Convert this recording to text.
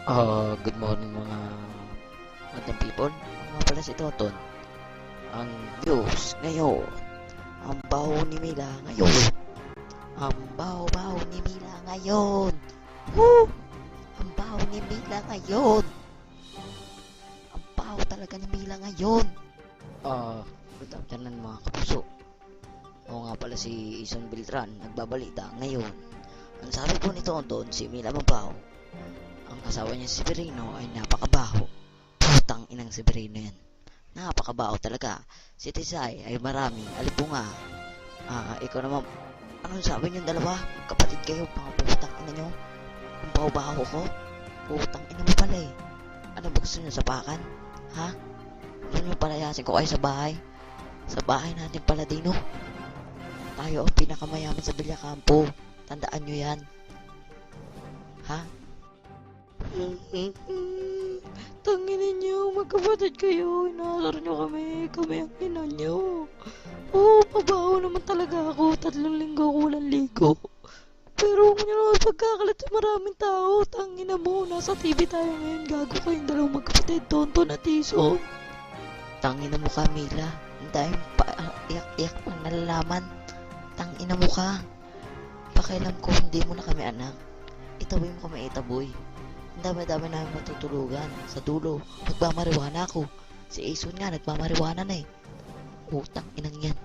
Good morning mga madam people. Mga pala si Toton. Ang views ngayon. Ang baho ni Mila ngayon. Ang baho-baho ni Mila ngayon. Woo! Ang baho ni Mila ngayon. Ang baho talaga ni Mila ngayon. Good afternoon mga kapuso. Ako nga pala si Ison Beltran. Nagbabalita ngayon. Ang sabi po ni Tonton, si Mila mabaho. Ang kasawa niya si Severino ay napakabaho. Putang inang Severino yan. Napakabaho talaga. Si Tisay ay maraming alibunga. Ikaw naman, anong sabi niyong dalawa? Kapatid kayo, mga putang ina niyo. Ang baho-baho ko. Putang ina mo pala eh. Ano ba gusto niyo, sapakan? Ha? Gusto niyo palayasin ko kayo sa bahay? Sa bahay natin pala dino. Tayo ang pinakamayaman sa Villacampo. Tandaan niyo yan. Ha? Tanginin niyo, magkapatid kayo. Inaasar niyo kami. Kami ang ina niyo. Oo, pabaho naman talaga ako. 3 linggo ako walang ligo. Pero huwag niyo naman pagkakalat sa maraming tao. Tangina mo, nasa TV tayo ngayon. Gago kayong dalawang magkapatid. Tonton at Ison. Tangina mo ka, Mila. Ang daming iyak-iyak pang nalalaman. Tangina mo ka. Pakialam ko, hindi mo na kami anak. Itaboy mo kami, itaboy. Ang dami-dami namin matutulugan. Sa dulo, nagmamariwana ako. Si Ason nga, nagmamariwana na eh. Utang inang yan.